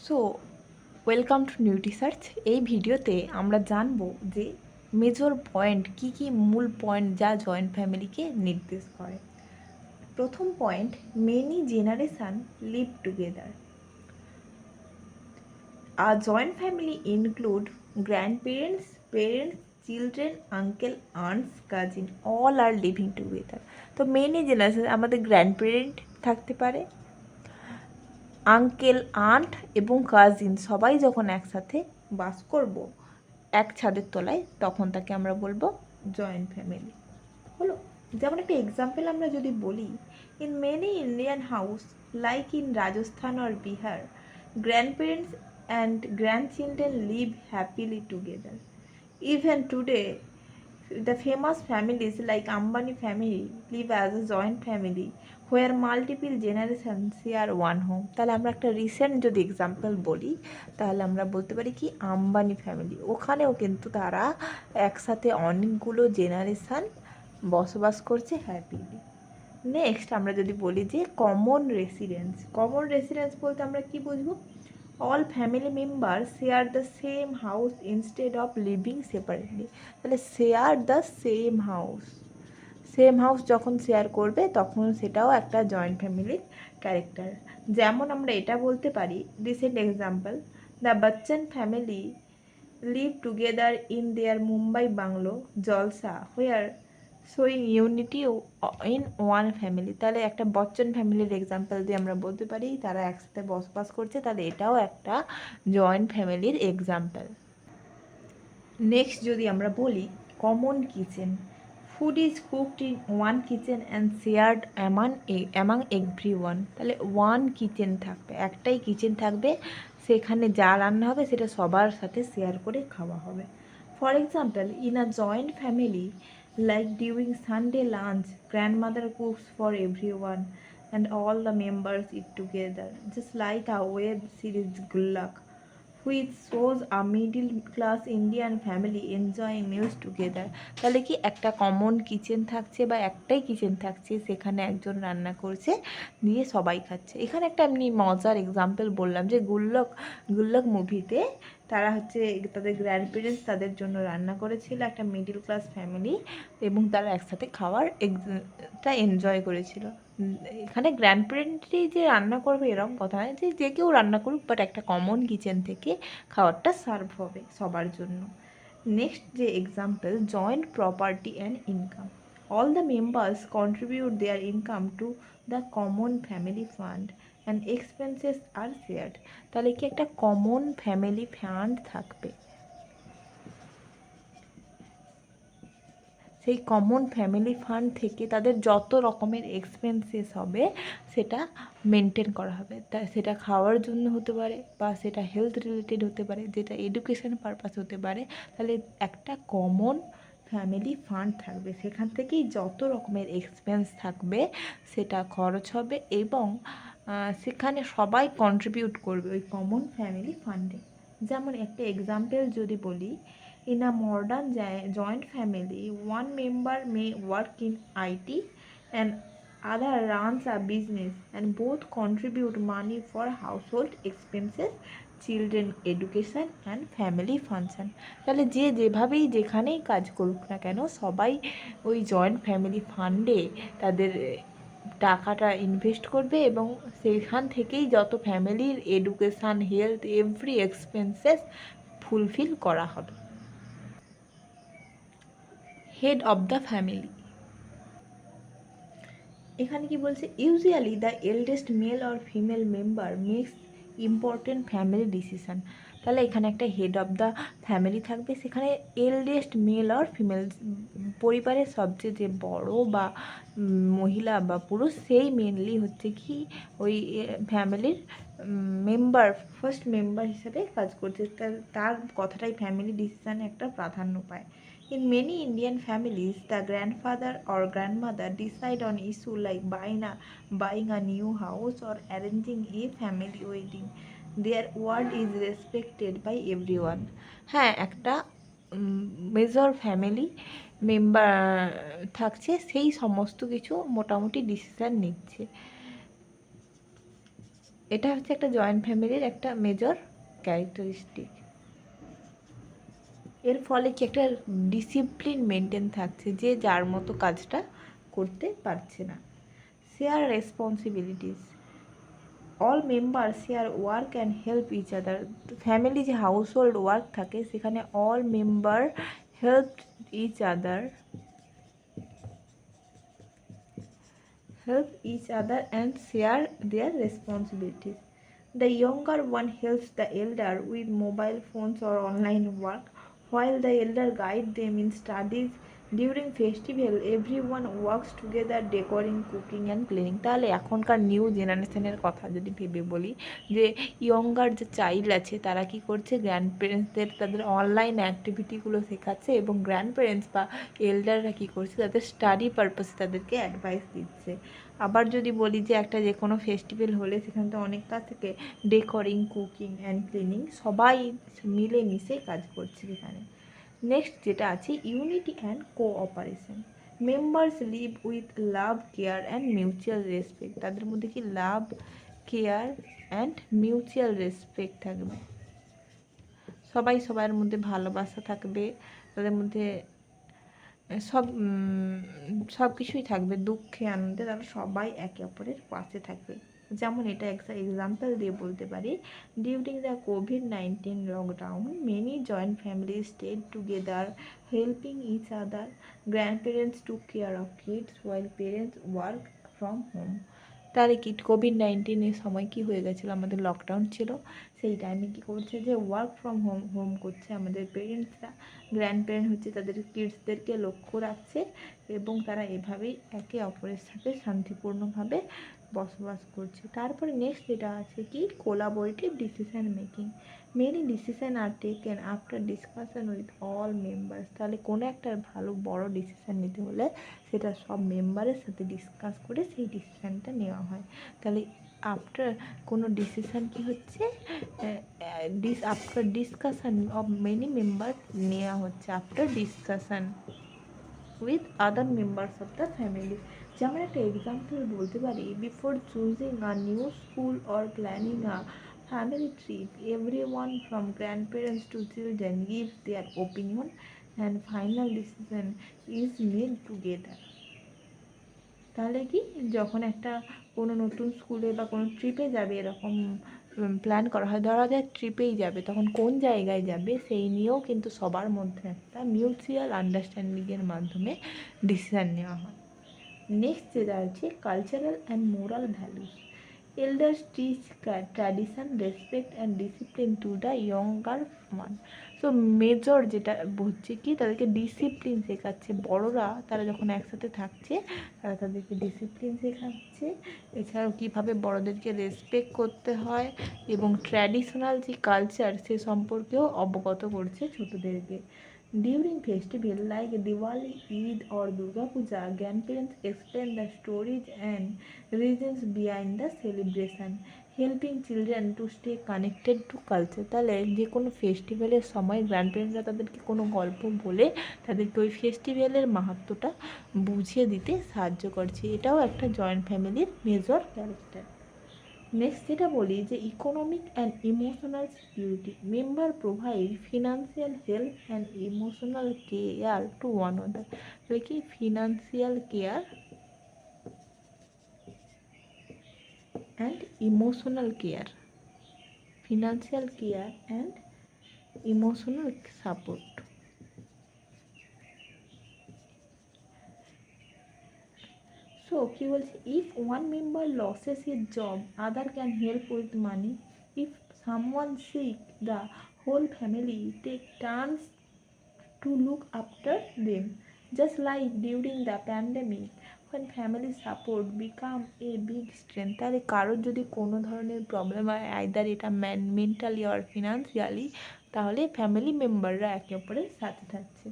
So welcome to newty search. এই ভিডিওতে আমরা জানবো যে মেজর পয়েন্ট কি কি মূল পয়েন্ট যা জয়েন্ট ফ্যামিলিকে নির্দেশ করে। প্রথম point, many generation live together. A joint family include grandparents, parents, children, uncle, aunts, cousin, all are living together. তো মেনি জেনারেশন আমাদের গ্র্যান্ডপেরেন্ট থাকতে পারে, আঙ্কেল, আন্ট এবং কাজিন সবাই যখন একসাথে বাস করব এক ছাদের তলায়, তখন তাকে আমরা বলবো জয়েন্ট ফ্যামিলি। হলো, যেমন একটা এক্সাম্পল আমরা যদি বলি, in many Indian house like in Rajasthan or Bihar, grandparents and grandchildren live happily together. Even today the famous families like Ambani family live as a joint family where multiple generations share one home. তাহলে আমরা একটা recent যদি example বলি, তাহলে আমরা বলতে পারি কি আম্বানি ফ্যামিলি, ওখানেও কিন্তু তারা একসাথে অনেকগুলো জেনারেশান বসবাস করছে হ্যাপিলি। নেক্সট আমরা যদি বলি যে কমন রেসিডেন্স বলতে আমরা কি বুঝবো? All family member share the same house instead of living separately. তাহলে শেয়ার দ্য সেম হাউস যখন শেয়ার করবে তখন সেটাও একটা জয়েন্ট ফ্যামিলির ক্যারেক্টার। যেমন আমরা এটা বলতে পারি, recent example, the Bachchan family live together in their Mumbai bungalow Jalsha where showing unity in one family. তাহলে একটা বচ্চন ফ্যামিলির এক্সাম্পল দিয়ে আমরা বলতে পারি তারা একসাথে বসবাস করছে, তাহলে এটাও একটা জয়েন্ট ফ্যামিলির এক্সাম্পল। নেক্সট যদি আমরা বলি common kitchen, food is cooked in one kitchen and shared among every one. তাহলে ওয়ান কিচেন থাকবে, একটাই কিচেন থাকবে, সেখানে যা রান্না হবে সেটা সবার সাথে শেয়ার করে খাওয়া হবে। For example, in a joint family like during Sunday lunch, grandmother cooks for everyone and all the members eat together, just like a web series Gullak, which shows a middle class Indian family enjoying meals together. তাহলে কি একটা common kitchen থাকছে বা একটাই kitchen থাকছে, সেখানে একজন রান্না করছে, দিয়ে সবাই খাচ্ছে। এখানে একটা এমনি মজার এক্সাম্পল বললাম যে গুল্লক মুভিতে তারা হচ্ছে তাদের গ্র্যান্ডপেরেন্টস তাদের জন্য রান্না করেছিল, একটা মিডিল ক্লাস ফ্যামিলি, এবং তারা একসাথে খাওয়ার টা এনজয় করেছিল। এখানে গ্র্যান্ডপেরেন্টই যে রান্না করবে এরকম কথা নয়, যে যে কেউ রান্না করুক, বাট একটা কমন কিচেন থেকে খাবারটা সার্ভ হবে সবার জন্য। নেক্সট যে example, joint property and income, all the members contribute their income to the common family fund and expenses are shared. তাহলে কি একটা কমন ফ্যামিলি ফান্ড থাকবে, সেই কমন ফ্যামিলি ফান্ড থেকে তাদের যত রকমের এক্সপেন্সেস হবে সেটা মেনটেন করা হবে। তা সেটা খাওয়ার জন্য হতে পারে, বা সেটা হেলথ রিলেটেড হতে পারে, যেটা এডুকেশন পারপাস হতে পারে। তাহলে একটা কমন ফ্যামিলি ফান্ড থাকবে, সেখান থেকেই যত রকমের এক্সপেন্স থাকবে সেটা খরচ হবে, এবং সেখানে সবাই কন্ট্রিবিউট করবে ওই কমন ফ্যামিলি ফান্ডে। যেমন একটা এক্সাম্পল যদি বলি, in a modern joint family, one member may work in IT and other runs a business, and both contribute money for household expenses, children education and family function. তাহলে যে যেভাবেই যেখানেই কাজ করুক না কেন, সবাই ওই জয়েন্ট ফ্যামিলি ফান্ডে তাদের টাকাটা ইনভেস্ট করবে, এবং সেখান থেকেই যত ফ্যামিলির education, health, every expenses fulfil করা হবে। হেড অফ দ্য ফ্যামিলি, এখানে কি বলছে, usually the eldest male or female member makes important family decision. তাহলে এখানে একটা হেড অফ দ্য ফ্যামিলি থাকবে, সেখানে এল্ডেস্ট মেল অর ফিমেল, পরিবারের সবচেয়ে যে বড় বা মহিলা বা পুরুষ, সেই মেনলি হচ্ছে কি ওই ফ্যামিলির মেম্বার, ফার্স্ট মেম্বার হিসেবে কাজ করছে, তার কথাটাই ফ্যামিলি ডিসিশানে একটা প্রাধান্য পায়। In many Indian families, the grandfather or grandmother decide on issue like buying a new house or arranging a family wedding. Their word is respected by everyone. হ্যাঁ, একটা মেজর ফ্যামিলি মেম্বার থাকছে, সেই সমস্ত কিছু মোটামুটি ডিসিশান নিচ্ছে। এটা হচ্ছে একটা জয়েন্ট ফ্যামিলির একটা মেজর ক্যারেক্টারিস্টিক। এর ফলে কি একটা ডিসিপ্লিন মেনটেন থাকছে, যে যার মতো কাজটা করতে পারছে না। Share responsibilities, all member share work and help each other. Family যে হাউস হোল্ড ওয়ার্ক থাকে সেখানে all member help each other and share their responsibilities. The younger one helps the elder with mobile phones or online work, while the elder guides them in studies. During festival, everyone works together decorating, cooking and cleaning. তাহলে এখনকার new জেনারেশনের কথা যদি ভেবে বলি, যে younger যে child আছে তারা কি করছে, গ্র্যান্ড পেরেন্টসদের তাদের অনলাইন অ্যাক্টিভিটিগুলো শেখাচ্ছে, এবং গ্র্যান্ড পেরেন্টস বা এল্ডাররা কী করছে, তাদের স্টাডি পারপাসে তাদেরকে অ্যাডভাইস দিচ্ছে। আবার যদি বলি যে একটা যে কোনো ফেস্টিভ্যাল হলে সেখানে তো অনেক কাজ থেকে ডেকোরিং, কুকিং অ্যান্ড ক্লিনিং, সবাই মিলেমিশে কাজ করছে এখানে। নেক্সট যেটা আছে unity and cooperation. Members live with love, care and mutual respect. তাদের মধ্যে কি লাভ, কেয়ার অ্যান্ড মিউচুয়াল রেসপেক্ট থাকবে, সবাই সবার মধ্যে ভালোবাসা থাকবে, তাদের মধ্যে সব কিছুই থাকবে, দুঃখে আনন্দে তারা সবাই একে অপরের পাশে থাকবে। যেমন এটা একটা এক্সাম্পল দিয়ে বলতে পারি, during the COVID-19 lockdown many joint family stayed together helping each other. Grandparents took care of kids while parents work from home. তাহলে কি COVID-19 সময় কি হয়ে গেছিলো, আমাদের লকডাউন ছিল, সেই টাইমে কী করছে, যে ওয়ার্ক ফ্রম হোম করছে আমাদের পেরেন্টসরা। গ্র্যান্ড প্যারেন্ট হচ্ছে তাদের কিডসদেরকে লক্ষ্য রাখছে, এবং তারা এভাবেই একে অপরের সাথে শান্তিপূর্ণভাবে বসবাস করছে। তারপরে নেক্সট যেটা আছে কি collaborative decision making. Many decision are taken after discussion with all members. তাহলে কোনো একটা ভালো বড় ডিসিশান নিতে হলে সেটা সব মেম্বারের সাথে ডিসকাস করে সেই ডিসিশানটা নেওয়া হয়। তাহলে আফটার কোনো ডিসিশান কি হচ্ছে, after discussion of many member নেওয়া হচ্ছে, after discussion with other members of the family. যেমন একটা এক্সাম্পল বলতে পারি, before choosing a new school or planning a family trip, everyone from grandparents to children gives their opinion and final decision is made together. তাহলে কি যখন একটা কোনো নতুন স্কুলে বা কোনো ট্রিপে যাবে, এরকম প্ল্যান করা হয়, ধরা যায় ট্রিপেই যাবে, তখন কোন জায়গায় যাবে সেই নিয়েও কিন্তু সবার মধ্যে একটা মিউচুয়াল আন্ডারস্ট্যান্ডিংয়ের মাধ্যমে ডিসিশান নেওয়া হয়। নেক্সট যেটা আছে cultural and moral values. Elders teach tradition, respect and discipline to the younger one. So major যেটা হচ্ছে কি তাদেরকে ডিসিপ্লিন শেখাচ্ছে, বড়রা তারা যখন একসাথে থাকছে তারা তাদেরকে ডিসিপ্লিন শেখাচ্ছে, এছাড়াও কীভাবে বড়দেরকে রেসপেক্ট করতে হয়, এবং ট্র্যাডিশনাল যে কালচার সে সম্পর্কেও অবগত করছে ছোটোদেরকে। During festival like Diwali, Eid or Durga Puja, grandparents explain the stories and reasons behind the celebration, helping children to stay connected to culture. তাহলে যে কোনো ফেস্টিভ্যালের সময় গ্র্যান্ডপ্যারেন্টরা তাদেরকে কোনো গল্প বলে তাদেরকে ওই ফেস্টিভ্যালের মাহাত্ম্যটা বুঝিয়ে দিতে সাহায্য করছে। এটাও একটা জয়েন্ট ফ্যামিলির মেজর ক্যারেক্টার। নেক্সট যেটা বলি যে economic and emotional security. Member provide financial help and emotional care to one other. তাহলে কি financial care and emotional care, financial care and emotional support. So কি বলছে, if one member loses his job other can help with money. If someone sick the whole family take turns to look after them, just like during the pandemic when family support become a big strength. তাহলে কারোর যদি কোনো ধরনের problem হয়, either এটা mentally or financially, তাহলে family মেম্বাররা একে অপরের সাথে থাকছে।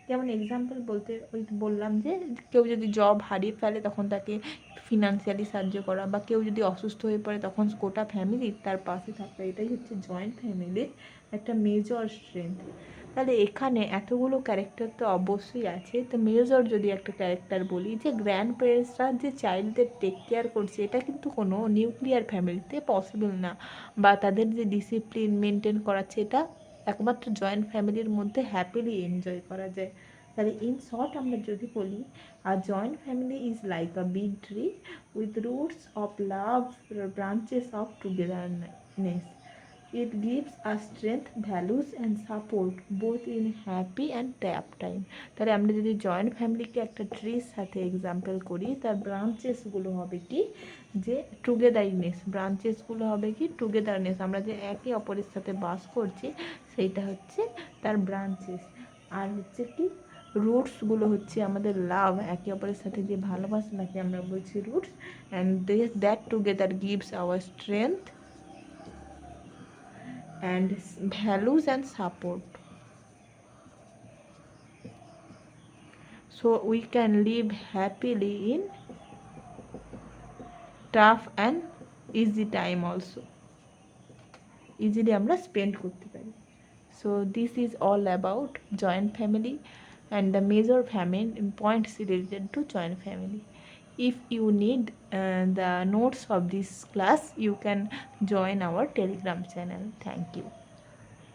যেমন এক্সাম্পল বলতে ওই বললাম যে কেউ যদি জব হারিয়ে ফেলে তখন তাকে ফিনান্সিয়ালি সাহায্য করা, বা কেউ যদি অসুস্থ হয়ে পড়ে তখন গোটা ফ্যামিলি তার পাশে থাকা, এটাই হচ্ছে জয়েন্ট ফ্যামিলির একটা মেজর স্ট্রেংথ। তাহলে এখানে এতগুলো ক্যারেক্টার তো অবশ্যই আছে, তো মেজর যদি একটা ক্যারেক্টার বলি যে গ্র্যান্ড প্যারেন্টসরা যে চাইল্ডদের টেক কেয়ার করছে, এটা কিন্তু কোনো নিউক্লিয়ার ফ্যামিলিতে পসিবল না, বা তাদের যে ডিসিপ্লিন মেনটেন করাচ্ছে, এটা একমাত্র জয়েন্ট ফ্যামিলির মধ্যে হ্যাপিলি এনজয় করা যায়। তাহলে ইন শর্ট আমরা যদি বলি, আর joint family is like a big tree with roots of love, branches of togetherness. It gives us strength, values and support both in happy and tough time. তাহলে আমরা যদি জয়েন্ট ফ্যামিলিকে একটা ট্রির সাথে এক্সাম্পল করি, তার ব্রাঞ্চেসগুলো হবে কি, যে টুগেদারনেস, ব্রাঞ্চেসগুলো হবে কি টুগেদারনেস, আমরা যে একে অপরের সাথে বাস করছি সেইটা হচ্ছে তার ব্রাঞ্চেস। আর হচ্ছে কি রুটসগুলো হচ্ছে আমাদের লাভ, একে অপরের সাথে যে ভালোবাসাটাকে আমরা বলছি roots, and that together gives our strength and values and support, so we can live happily in tough and easy time also, easily আমরা স্পেন্ড করতে পারি। So this is all about joint family and the major family points related to joint family. If you need the notes of this class, you can join our Telegram channel. Thank you.